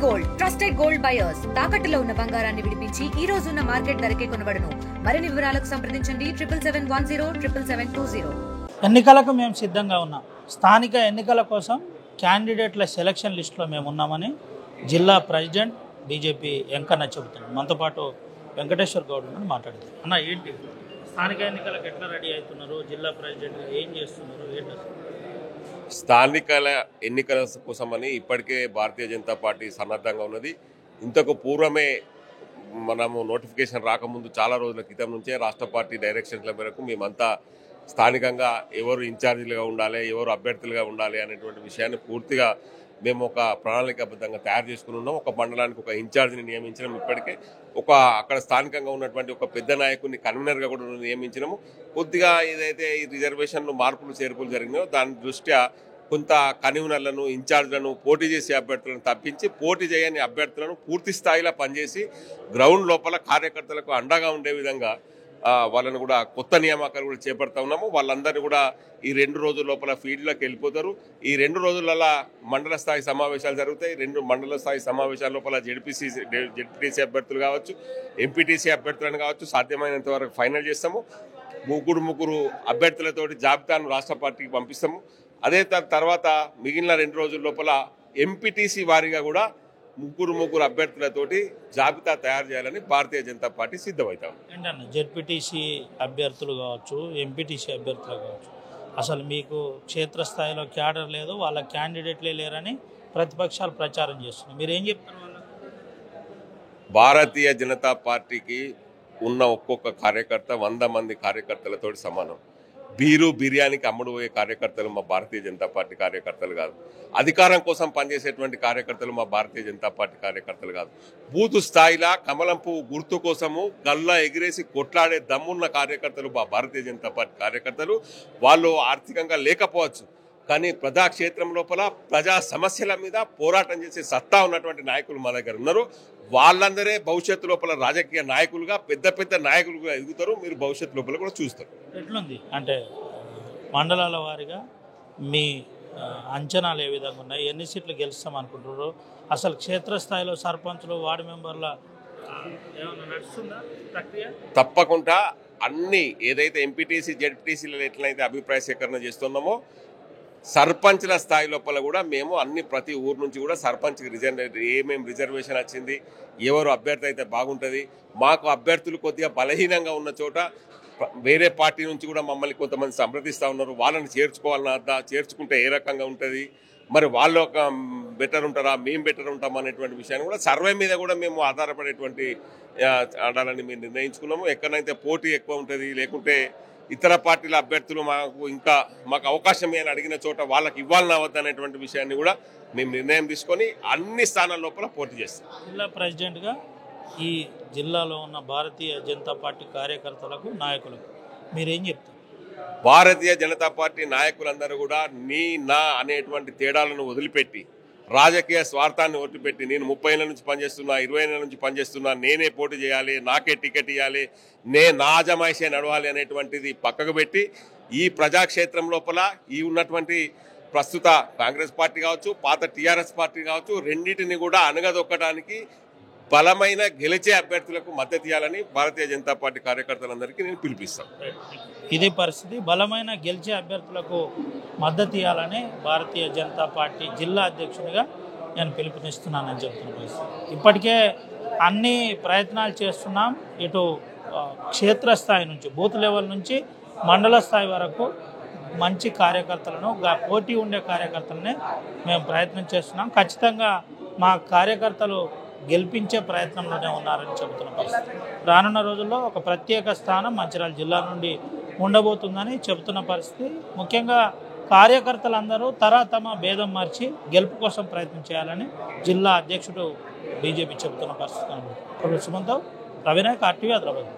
Gold trusted gold buyers తాకట్టులో ఉన్న బంగారాన్ని విడిపించి ఈ రోజు ఉన్న మార్కెట్ ధరకే కొనబడును. మరిన్ని వివరాలకు సంప్రదించండి 77107720. ఎన్నికలకు మేము సిద్ధంగా ఉన్నాం. స్థానిక ఎన్నికల కోసం క్యాండిడేట్ల సెలక్షన్ లిస్టులో మేము ఉన్నామని జిల్లా ప్రెసిడెంట్ బీజేపీ వెంకన్న చెబుతున్నాం. మనతో పాటు వెంకటేశ్వర్ గౌడ్ మాట్లాడుతారు. అన్న, ఏంటి స్థానిక ఎన్నికలకు ఎట్లా రెడీ అవుతున్నారు? జిల్లా ప్రెసిడెంట్ ఏం చేస్తున్నారు? ఏంటి స్థానికల ఎన్నికల కోసమని ఇప్పటికే భారతీయ జనతా పార్టీ సన్నద్ధంగా ఉన్నది. ఇంతకు పూర్వమే మనము నోటిఫికేషన్ రాకముందు చాలా రోజుల క్రితం నుంచే రాష్ట్ర పార్టీ డైరెక్షన్ల మేరకు మేమంతా స్థానికంగా ఎవరు ఇన్ఛార్జీలుగా ఉండాలి, ఎవరు అభ్యర్థులుగా ఉండాలి అనేటువంటి విషయాన్ని పూర్తిగా మేము ఒక ప్రణాళికాబద్ధంగా తయారు చేసుకుని ఉన్నాం. ఒక మండలానికి ఒక ఇన్ఛార్జిని నియమించడం, ఇప్పటికే అక్కడ స్థానికంగా ఉన్నటువంటి ఒక పెద్ద నాయకుడిని కన్వీనర్గా కూడా నియమించినాము. కొద్దిగా ఏదైతే ఈ రిజర్వేషన్లు మార్పులు చేర్పులు జరిగినాయో దాని దృష్ట్యా కొంత కన్వీనర్లను, ఇన్ఛార్జ్లను, పోటీ చేసే అభ్యర్థులను తప్పించి పోటీ చేయని అభ్యర్థులను పూర్తి స్థాయిలో పనిచేసి గ్రౌండ్ లోపల కార్యకర్తలకు అండగా ఉండే విధంగా వాళ్ళని కూడా కొత్త నియామకాలు కూడా చేపడతా ఉన్నాము. వాళ్ళందరినీ కూడా ఈ 2 రోజుల లోపల ఫీల్డ్లోకి వెళ్ళిపోతారు. ఈ 2 రోజులలో మండల స్థాయి సమావేశాలు జరుగుతాయి. 2 మండల స్థాయి సమావేశాల లోపల జెడ్పీటీసీ అభ్యర్థులు కావచ్చు, ఎంపీటీసీ అభ్యర్థులను కావచ్చు, సాధ్యమైనంత వరకు ఫైనల్ చేస్తాము. ముగ్గురు అభ్యర్థులతోటి జాబితాను రాష్ట్ర పార్టీకి పంపిస్తాము. అదే తర్వాత మిగిలిన 2 రోజుల లోపల ఎంపీటీసీ వారీగా కూడా ముగ్గురు అభ్యర్థులతోటి జాబితా తయారు చేయాలని భారతీయ జనతా పార్టీ సిద్ధమవుతాం. ఏంటన్నా, జెడ్పీటీసీ అభ్యర్థులు కావచ్చు, ఎంపీటీసీ అభ్యర్థులు కావచ్చు, అసలు మీకు క్షేత్రస్థాయిలో క్యాడర్ లేదు, వాళ్ళ క్యాండిడేట్లే లేరని ప్రతిపక్షాలు ప్రచారం చేస్తున్నాయి. మీరు ఏం చెప్తారు? వాళ్ళ భారతీయ జనతా పార్టీకి ఉన్న ఒక్కొక్క కార్యకర్త 100 మంది కార్యకర్తలతో సమానం. బిర్యానీకి అమ్ముడుపోయే కార్యకర్తలు మా భారతీయ జనతా పార్టీ కార్యకర్తలు కాదు. అధికారం కోసం పనిచేసేటువంటి కార్యకర్తలు మా భారతీయ జనతా పార్టీ కార్యకర్తలు కాదు. బూతు స్థాయిలో కమలం పువ్వు గుర్తు కోసము గల్లా ఎగిరేసి కొట్లాడే దమ్మున్న కార్యకర్తలు మా భారతీయ జనతా పార్టీ కార్యకర్తలు. వాళ్ళు ఆర్థికంగా లేకపోవచ్చు, కానీ ప్రజాక్షేత్రం లోపల ప్రజా సమస్యల మీద పోరాటం చేసే సత్తా ఉన్నటువంటి నాయకులు మా దగ్గర ఉన్నారు. వాళ్ళందరే భవిష్యత్తు లోపల రాజకీయ నాయకులుగా పెద్ద నాయకులుగా ఎదుగుతారు. మీరు భవిష్యత్తు లోపల కూడా చూస్తారు. ఎట్లుంది అంటే మండలాల వారీగా మీ అంచనాలు ఏ విధంగా ఉన్నాయి? ఎన్ని సీట్లు గెలుస్తాం అనుకుంటున్నారు? అసలు క్షేత్రస్థాయిలో సర్పంచులు, వార్డు మెంబర్ల ఏమైనా నడుస్తుందా ప్రక్రియ? తప్పకుండా అన్ని ఏదైతే ఎంపీటీసీ, జెడ్పీటీసీలలో ఎట్లయితే అభిప్రాయ సేకరణ చేస్తున్నామో సర్పంచ్ల స్థాయి లోపల కూడా మేము ప్రతి ఊరు నుంచి కూడా సర్పంచ్కి ఏమేమి రిజర్వేషన్ వచ్చింది, ఎవరు అభ్యర్థి అయితే బాగుంటుంది, మాకు అభ్యర్థులు కొద్దిగా బలహీనంగా ఉన్న చోట వేరే పార్టీ నుంచి కూడా మమ్మల్ని కొంతమంది సంప్రదిస్తూ ఉన్నారు. వాళ్ళని చేర్చుకోవాలన్నా, చేర్చుకుంటే ఏ రకంగా ఉంటుంది, మరి వాళ్ళు ఒక బెటర్ ఉంటారా, మేము బెటర్ ఉంటామా అనేటువంటి విషయాన్ని కూడా సర్వే మీద కూడా మేము ఆధారపడేటువంటి ఆడాలని మేము నిర్ణయించుకున్నాము. ఎక్కడైతే పోటీ ఎక్కువ ఉంటుంది, లేకుంటే ఇతర పార్టీల అభ్యర్థులు మాకు అవకాశం అని అడిగిన చోట వాళ్ళకి ఇవ్వాలన్నా వద్దనేటువంటి విషయాన్ని కూడా మేము నిర్ణయం తీసుకొని అన్ని స్థానాల లోపల పోటీ చేస్తాం. జిల్లా ప్రెసిడెంట్గా ఈ జిల్లాలో ఉన్న భారతీయ జనతా పార్టీ కార్యకర్తలకు, నాయకులకు మీరేం చెప్తారు? భారతీయ జనతా పార్టీ నాయకులందరూ కూడా నా అనేటువంటి తేడాలను వదిలిపెట్టి, రాజకీయ స్వార్థాన్ని వదిలిపెట్టి, నేను 30 ఏళ్ళ నుంచి పనిచేస్తున్నా, 20 ఏళ్ళ నుంచి పనిచేస్తున్నా, నేనే పోటీ చేయాలి, నాకే టికెట్ ఇవ్వాలి, నా అజమాయిషే నడవాలి అనేటువంటిది పక్కకు పెట్టి ఈ ప్రజాక్షేత్రం లోపల ఈ ఉన్నటువంటి ప్రస్తుత కాంగ్రెస్ పార్టీ కావచ్చు, పాత టీఆర్ఎస్ పార్టీ కావచ్చు, రెండింటిని కూడా అణగదొక్కడానికి బలమైన గెలిచే అభ్యర్థులకు మద్దతు ఇవ్వాలని భారతీయ జనతా పార్టీ కార్యకర్తలందరికీ నేను పిలిపిస్తాను. ఇదే పరిస్థితి, బలమైన గెలిచే అభ్యర్థులకు మద్దతు ఇవ్వాలని భారతీయ జనతా పార్టీ జిల్లా అధ్యక్షుడిగా నేను పిలుపునిస్తున్నానని చెప్తున్న పరిస్థితి. ఇప్పటికే అన్ని ప్రయత్నాలు చేస్తున్నాం. ఇటు క్షేత్రస్థాయి నుంచి, బూత్ లెవెల్ నుంచి మండల స్థాయి వరకు మంచి కార్యకర్తలను, పోటీ ఉండే కార్యకర్తలనే మేము ప్రయత్నం చేస్తున్నాం. ఖచ్చితంగా మా కార్యకర్తలు గెలిపించే ప్రయత్నంలోనే ఉన్నారని చెబుతున్న పరిస్థితి. రానున్న రోజుల్లో ఒక ప్రత్యేక స్థానం మంచిర్యాల జిల్లా నుండి ఉండబోతుందని చెబుతున్న పరిస్థితి. ముఖ్యంగా కార్యకర్తలందరూ తమ భేదం మార్చి గెలుపు కోసం ప్రయత్నం చేయాలని జిల్లా అధ్యక్షుడు బీజేపీ చెబుతున్న పరిస్థితి. సుమంతో రవినాయక్, RTV హైదరాబాద్.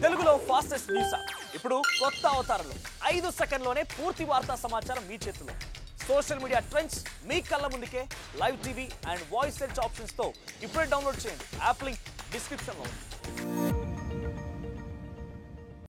తెలుగులో ఫాస్టెస్ట్ న్యూస్ ఇప్పుడు కొత్త అవతారంలో 5 సెకండ్లోనే పూర్తి వార్తా సమాచారం మీ చేతిలో. సోషల్ మీడియా ట్రెండ్స్ మీ కళ్ళ ముందుకే live TV and voice search options తో ఇప్పుడే డౌన్లోడ్ చేయండి. యాప్ లింక్ డిస్క్రిప్షన్ లో ఉంది.